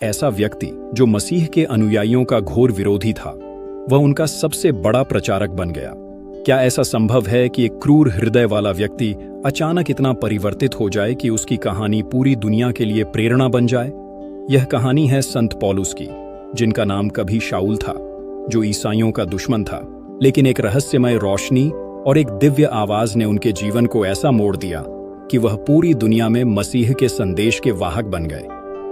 ऐसा व्यक्ति जो मसीह के अनुयायियों का घोर विरोधी था, वह उनका सबसे बड़ा प्रचारक बन गया। क्या ऐसा संभव है कि एक क्रूर हृदय वाला व्यक्ति अचानक इतना परिवर्तित हो जाए कि उसकी कहानी पूरी दुनिया के लिए प्रेरणा बन जाए? यह कहानी है संत पौलुस की, जिनका नाम कभी शाऊल था, जो ईसाइयों का दुश्मन था। लेकिन एक रहस्यमय रोशनी और एक दिव्य आवाज ने उनके जीवन को ऐसा मोड़ दिया कि वह पूरी दुनिया में मसीह के संदेश के वाहक बन गए।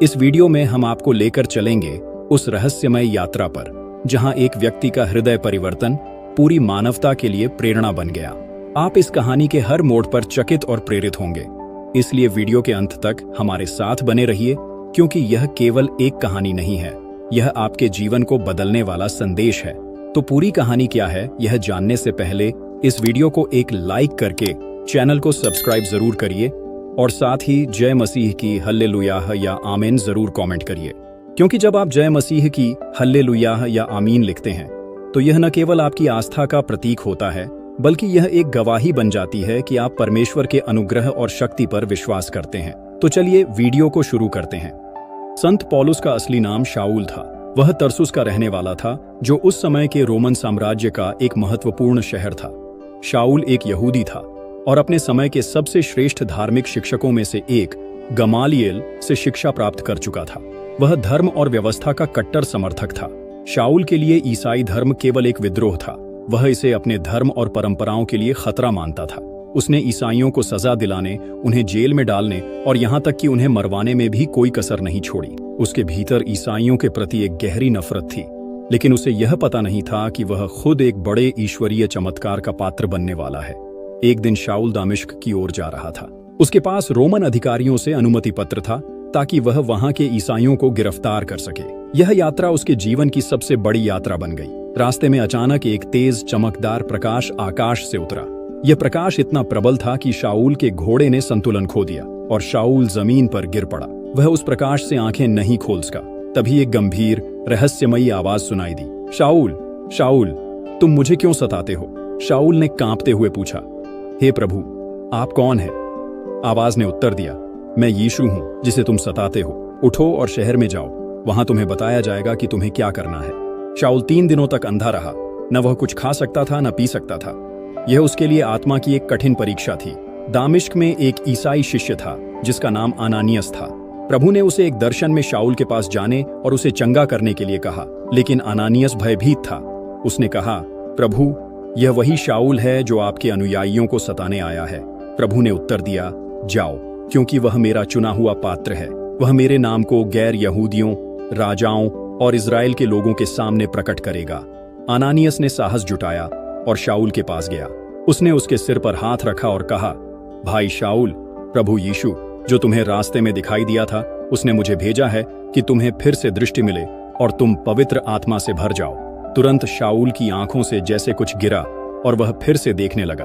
इस वीडियो में हम आपको लेकर चलेंगे उस रहस्यमय यात्रा पर, जहां एक व्यक्ति का हृदय परिवर्तन पूरी मानवता के लिए प्रेरणा बन गया। आप इस कहानी के हर मोड़ पर चकित और प्रेरित होंगे, इसलिए वीडियो के अंत तक हमारे साथ बने रहिए, क्योंकि यह केवल एक कहानी नहीं है, यह आपके जीवन को बदलने वाला संदेश है। तो पूरी कहानी क्या है, यह जानने से पहले इस वीडियो को एक लाइक करके चैनल को सब्सक्राइब जरूर करिए और साथ ही जय मसीह की हल्लेलुयाह या आमीन जरूर कमेंट करिए, क्योंकि जब आप जय मसीह की हल्लेलुयाह या आमीन लिखते हैं तो यह न केवल आपकी आस्था का प्रतीक होता है, बल्कि यह एक गवाही बन जाती है कि आप परमेश्वर के अनुग्रह और शक्ति पर विश्वास करते हैं। तो चलिए वीडियो को शुरू करते हैं। संत पौलुस का असली नाम शाऊल था। वह तरसुस का रहने वाला था, जो उस समय के रोमन साम्राज्य का एक महत्वपूर्ण शहर था। शाऊल एक यहूदी था और अपने समय के सबसे श्रेष्ठ धार्मिक शिक्षकों में से एक गमालिएल से शिक्षा प्राप्त कर चुका था। वह धर्म और व्यवस्था का कट्टर समर्थक था। शाऊल के लिए ईसाई धर्म केवल एक विद्रोह था। वह इसे अपने धर्म और परंपराओं के लिए खतरा मानता था। उसने ईसाइयों को सजा दिलाने, उन्हें जेल में डालने और यहाँ तक कि उन्हें मरवाने में भी कोई कसर नहीं छोड़ी। उसके भीतर ईसाइयों के प्रति एक गहरी नफरत थी, लेकिन उसे यह पता नहीं था कि वह खुद एक बड़े ईश्वरीय चमत्कार का पात्र बनने वाला है। एक दिन शाऊल दामिश्क की ओर जा रहा था। उसके पास रोमन अधिकारियों से अनुमति पत्र था, ताकि वह वहां के ईसाइयों को गिरफ्तार कर सके। यह यात्रा उसके जीवन की सबसे बड़ी यात्रा बन गई। रास्ते में अचानक एक तेज चमकदार प्रकाश आकाश से उतरा। यह प्रकाश इतना प्रबल था कि शाऊल के घोड़े ने संतुलन खो दिया और शाऊल जमीन पर गिर पड़ा। वह उस प्रकाश से आंखें नहीं खोल सका। तभी एक गंभीर रहस्यमयी आवाज सुनाई दी, शाऊल, शाऊल, तुम मुझे क्यों सताते हो? शाऊल ने कांपते हुए पूछा, हे प्रभु, आप कौन हैं? आवाज ने उत्तर दिया, मैं यीशु हूं, जिसे तुम सताते हो। उठो और शहर में जाओ, वहां तुम्हें बताया जाएगा कि तुम्हें क्या करना है। शाऊल 3 दिनों तक अंधा रहा। न वह कुछ खा सकता था, न पी सकता था। यह उसके लिए आत्मा की एक कठिन परीक्षा थी। दामिश्क में एक ईसाई शिष्य था, जिसका नाम अनानियस था। प्रभु ने उसे एक दर्शन में शाऊल के पास जाने और उसे चंगा करने के लिए कहा, लेकिन अनानियस भयभीत था। उसने कहा, प्रभु, यह वही शाऊल है जो आपके अनुयायियों को सताने आया है। प्रभु ने उत्तर दिया, जाओ, क्योंकि वह मेरा चुना हुआ पात्र है। वह मेरे नाम को गैर यहूदियों, राजाओं और इजराइल के लोगों के सामने प्रकट करेगा। अनानियस ने साहस जुटाया और शाऊल के पास गया। उसने उसके सिर पर हाथ रखा और कहा, भाई शाऊल, प्रभु यीशु जो तुम्हें रास्ते में दिखाई दिया था, उसने मुझे भेजा है कि तुम्हें फिर से दृष्टि मिले और तुम पवित्र आत्मा से भर जाओ। तुरंत शाऊल की आंखों से जैसे कुछ गिरा और वह फिर से देखने लगा।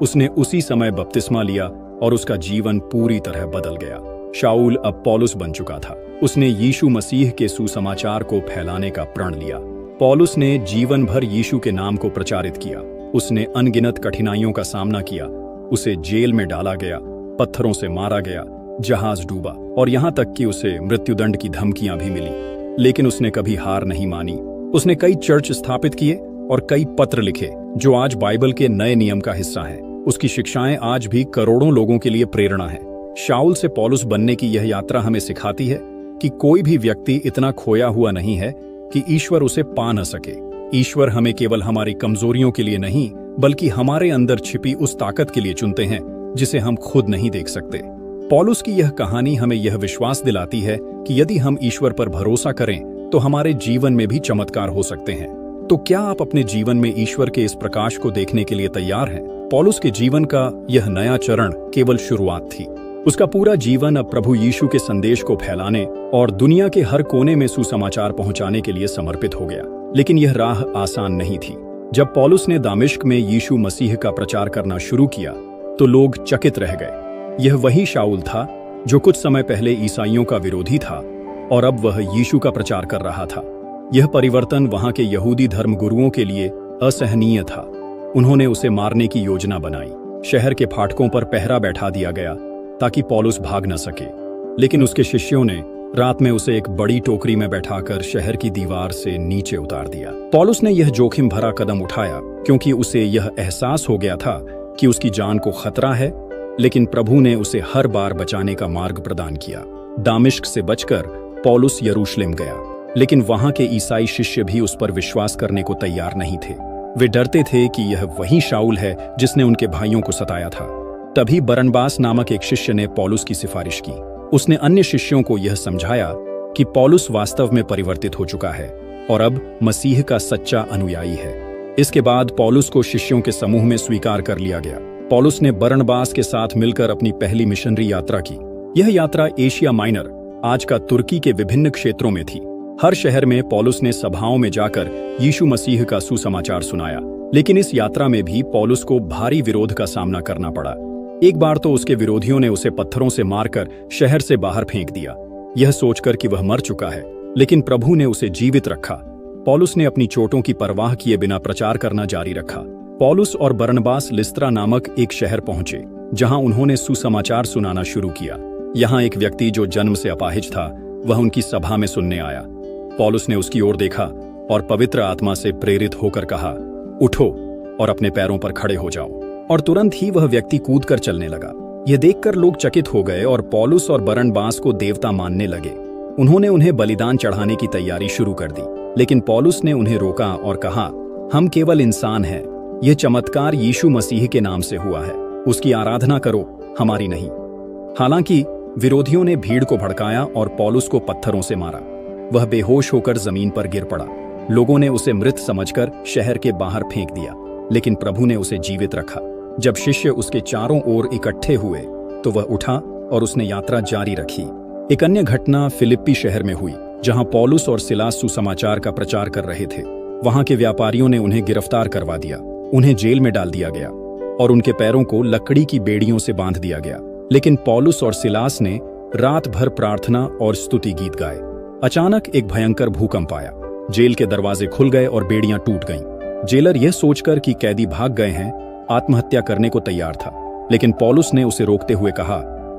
उसने उसी समय बपतिस्मा लिया और उसका जीवन पूरी तरह बदल गया। शाऊल अब पौलुस बन चुका था। उसने यीशु मसीह के सुसमाचार को फैलाने का प्रण लिया। पौलुस ने जीवन भर यीशु के नाम को प्रचारित किया। उसने अनगिनत कठिनाइयों का सामना किया। उसे जेल में डाला गया, पत्थरों से मारा गया, जहाज डूबा और यहाँ तक कि उसे मृत्युदंड की धमकियां भी मिली। लेकिन उसने कभी हार नहीं मानी। उसने कई चर्च स्थापित किए और कई पत्र लिखे, जो आज बाइबल के नए नियम का हिस्सा हैं। उसकी शिक्षाएं आज भी करोड़ों लोगों के लिए प्रेरणा है। शाऊल से पौलुस बनने की यह यात्रा हमें सिखाती है कि कोई भी व्यक्ति इतना खोया हुआ नहीं है कि ईश्वर उसे पा न सके। ईश्वर हमें केवल हमारी कमजोरियों के लिए नहीं, बल्कि हमारे अंदर छिपी उस ताकत के लिए चुनते हैं जिसे हम खुद नहीं देख सकते। पौलुस की यह कहानी हमें यह विश्वास दिलाती है कि यदि हम ईश्वर पर भरोसा करें तो हमारे जीवन में भी चमत्कार हो सकते हैं। तो क्या आप अपने जीवन में ईश्वर के इस प्रकाश को देखने के लिए तैयार हैं? पौलुस के जीवन का यह नया चरण केवल शुरुआत थी। उसका पूरा जीवन अब प्रभु यीशु के संदेश को फैलाने और दुनिया के हर कोने में सुसमाचार पहुंचाने के लिए समर्पित हो गया। लेकिन यह राह आसान नहीं थी। जब पौलुस ने दामिश्क में यीशु मसीह का प्रचार करना शुरू किया तो लोग चकित रह गए। यह वही शाऊल था जो कुछ समय पहले ईसाइयों का विरोधी था और अब वह यीशु का प्रचार कर रहा था। यह परिवर्तन वहां के यहूदी धर्मगुरुओं के लिए असहनीय था। उन्होंने उसे मारने की योजना बनाई। शहर के फाटकों पर पहरा बैठा दिया गया ताकि पौलुस भाग न सके। लेकिन उसके शिष्यों ने रात में उसे एक बड़ी टोकरी में बैठाकर शहर की दीवार से नीचे उतार दिया। पौलुस ने यह जोखिम भरा कदम उठाया क्योंकि उसे यह एहसास हो गया था कि उसकी जान को खतरा है, लेकिन प्रभु ने उसे हर बार बचाने का मार्ग प्रदान किया। दामिश्क से बचकर पौलुस यरूशलेम गया, लेकिन वहां के ईसाई शिष्य भी उस पर विश्वास करने को तैयार नहीं थे। वे डरते थे कि यह वही शाऊल है जिसने उनके भाइयों को सताया था। तभी बरनबास नामक एक शिष्य ने पौलुस की सिफारिश की। उसने अन्य शिष्यों को यह समझाया कि पौलुस वास्तव में परिवर्तित हो चुका है और अब मसीह का सच्चा अनुयायी है। इसके बाद पौलुस को शिष्यों के समूह में स्वीकार कर लिया गया। पौलुस ने बरनबास के साथ मिलकर अपनी पहली मिशनरी यात्रा की। यह यात्रा एशिया माइनर, आज का तुर्की के विभिन्न क्षेत्रों में थी। हर शहर में पौलुस ने सभाओं में जाकर यीशु मसीह का सुसमाचार सुनाया, लेकिन इस यात्रा में भी पौलुस को भारी विरोध का सामना करना पड़ा। एक बार तो उसके विरोधियों ने उसे पत्थरों से मारकर शहर से बाहर फेंक दिया, यह सोचकर कि वह मर चुका है, लेकिन प्रभु ने उसे जीवित रखा। पौलुस ने अपनी चोटों की परवाह किए बिना प्रचार करना जारी रखा। पौलुस और बरनबास लिस्त्रा नामक एक शहर पहुंचे, जहां उन्होंने सुसमाचार सुनाना शुरू किया। यहाँ एक व्यक्ति जो जन्म से अपाहिज था, वह उनकी सभा में सुनने आया। पौलुस ने उसकी ओर देखा और पवित्र आत्मा से प्रेरित होकर कहा, उठो और अपने पैरों पर खड़े हो जाओ। और तुरंत ही वह व्यक्ति कूदकर चलने लगा। यह देखकर लोग चकित हो गए और पौलुस और बरनबास को देवता मानने लगे। उन्होंने उन्हें बलिदान चढ़ाने की तैयारी शुरू कर दी, लेकिन पौलुस ने उन्हें रोका और कहा, हम केवल इंसान हैं। यह चमत्कार यीशु मसीह के नाम से हुआ है, उसकी आराधना करो, हमारी नहीं। हालांकि विरोधियों ने भीड़ को भड़काया और पौलुस को पत्थरों से मारा। वह बेहोश होकर जमीन पर गिर पड़ा। लोगों ने उसे मृत समझकर शहर के बाहर फेंक दिया, लेकिन प्रभु ने उसे जीवित रखा। जब शिष्य उसके चारों ओर इकट्ठे हुए तो वह उठा और उसने यात्रा जारी रखी। एक अन्य घटना फिलिप्पी शहर में हुई, जहां पौलुस और सिलास सुसमाचार का प्रचार कर रहे थे। वहां के व्यापारियों ने उन्हें गिरफ्तार करवा दिया, उन्हें जेल में डाल दिया गया और उनके पैरों को लकड़ी की बेड़ियों से बांध दिया गया। लेकिन पौलुस और सिलास ने रात भर प्रार्थना और स्तुति गीत गाए। अचानक एक भयंकर भूकंप आया, जेल के दरवाजे खुल गए और बेड़ियां टूट गईं। जेलर यह सोचकर कि कैदी भाग गए हैं, आत्महत्या करने को तैयार था, लेकिन पौलुस ने उसे रोकते हुए कहा,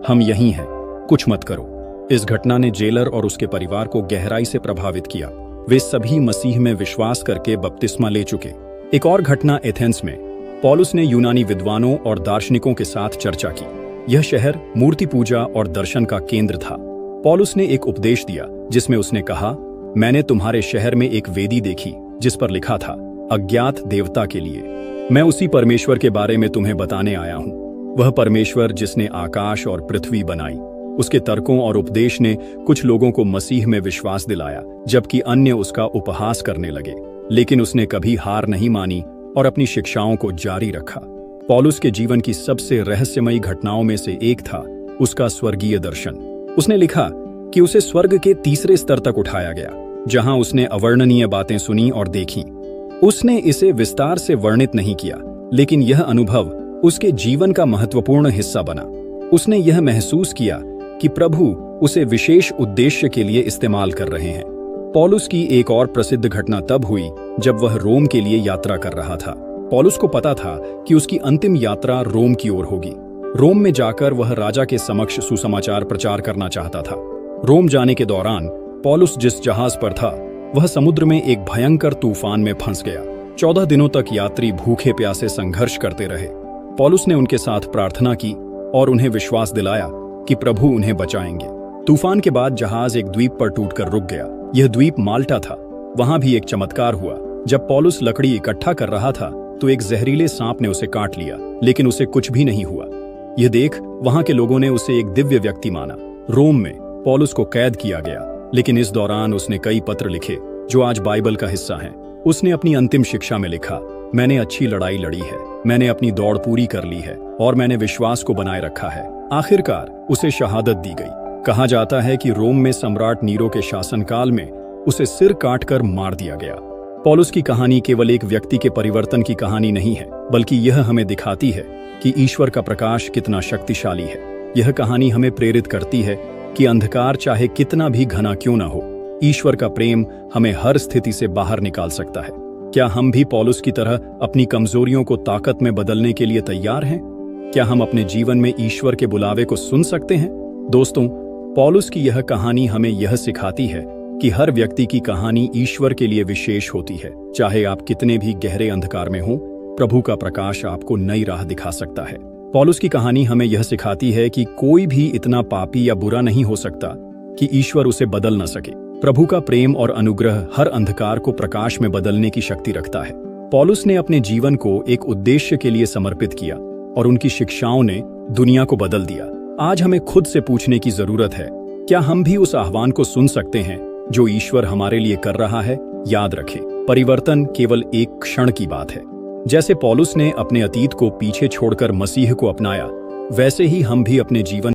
हम यहीं हैं, कुछ मत करो। इस घटना ने जेलर और उसके परिवार को गहराई से प्रभावित किया। वे सभी मसीह में विश्वास करके बपतिस्मा ले चुके। एक और घटना एथेंस में, पौलुस ने यूनानी विद्वानों और दार्शनिकों के साथ चर्चा की। यह शहर मूर्ति पूजा और दर्शन का केंद्र था। पौलुस ने एक उपदेश दिया जिसमें उसने कहा, मैंने तुम्हारे शहर में एक वेदी देखी जिस पर लिखा था, अज्ञात देवता के लिए। मैं उसी परमेश्वर के बारे में तुम्हें बताने आया हूँ। वह परमेश्वर जिसने आकाश और पृथ्वी बनाई। उसके तर्कों और उपदेश ने कुछ लोगों को मसीह में विश्वास दिलाया, जबकि अन्य उसका उपहास करने लगे। लेकिन उसने कभी हार नहीं मानी और अपनी शिक्षाओं को जारी रखा। पौलुस के जीवन की सबसे रहस्यमयी घटनाओं में से एक था उसका स्वर्गीय दर्शन। उसने लिखा कि उसे स्वर्ग के तीसरे स्तर तक उठाया गया, जहां उसने अवर्णनीय बातें सुनी और देखी। उसने इसे विस्तार से वर्णित नहीं किया, लेकिन यह अनुभव उसके जीवन का महत्वपूर्ण हिस्सा बना। उसने यह महसूस किया कि प्रभु उसे विशेष उद्देश्य के लिए इस्तेमाल कर रहे हैं। पौलुस की एक और प्रसिद्ध घटना तब हुई जब वह रोम के लिए यात्रा कर रहा था। पौलुस को पता था कि उसकी अंतिम यात्रा रोम की ओर होगी। रोम में जाकर वह राजा के समक्ष सुसमाचार प्रचार करना चाहता था। रोम जाने के दौरान पौलुस जिस जहाज पर था वह समुद्र में एक भयंकर तूफान में फंस गया। 14 दिनों तक यात्री भूखे प्यासे संघर्ष करते रहे। पौलुस ने उनके साथ प्रार्थना की और उन्हें विश्वास दिलाया कि प्रभु उन्हें बचाएंगे। तूफान के बाद जहाज एक द्वीप पर टूटकर रुक गया। यह द्वीप माल्टा था। वहां भी एक चमत्कार हुआ। जब पौलुस लकड़ी इकट्ठा कर रहा था तो एक जहरीले सांप ने उसे काट लिया, लेकिन उसे कुछ भी नहीं हुआ। यह देख वहां के लोगों ने उसे एक दिव्य व्यक्ति माना। रोम में पौलुस को कैद किया गया, लेकिन इस दौरान उसने कई पत्र लिखे जो आज बाइबल का हिस्सा हैं। उसने अपनी अंतिम शिक्षा में लिखा, मैंने अच्छी लड़ाई लड़ी है, मैंने अपनी दौड़ पूरी कर ली है और मैंने विश्वास को बनाए रखा है। आखिरकार उसे शहादत दी गई। कहा जाता है कि रोम में सम्राट नीरो के शासनकाल में उसे सिर काटकर मार दिया गया। पौलुस की कहानी केवल एक व्यक्ति के परिवर्तन की कहानी नहीं है, बल्कि यह हमें दिखाती है कि ईश्वर का प्रकाश कितना शक्तिशाली है। यह कहानी हमें प्रेरित करती है कि अंधकार चाहे कितना भी घना क्यों ना हो, ईश्वर का प्रेम हमें हर स्थिति से बाहर निकाल सकता है। क्या हम भी पौलुस की तरह अपनी कमजोरियों को ताकत में बदलने के लिए तैयार हैं? क्या हम अपने जीवन में ईश्वर के बुलावे को सुन सकते हैं? दोस्तों, पौलुस की यह कहानी हमें यह सिखाती है कि हर व्यक्ति की कहानी ईश्वर के लिए विशेष होती है। चाहे आप कितने भी गहरे अंधकार में हो, प्रभु का प्रकाश आपको नई राह दिखा सकता है। पौलुस की कहानी हमें यह सिखाती है कि कोई भी इतना पापी या बुरा नहीं हो सकता कि ईश्वर उसे बदल न सके। प्रभु का प्रेम और अनुग्रह हर अंधकार को प्रकाश में बदलने की शक्ति रखता है। पौलुस ने अपने जीवन को एक उद्देश्य के लिए समर्पित किया और उनकी शिक्षाओं ने दुनिया को बदल दिया। आज हमें खुद से पूछने की जरूरत है, क्या हम भी उस आह्वान को सुन सकते हैं जो ईश्वर हमारे लिए कर रहा है? याद रखें, परिवर्तन केवल एक क्षण की बात है। जैसे पौलुस ने अपने अतीत को पीछे छोड़कर मसीह को अपनाया, वैसे ही हम भी अपने जीवन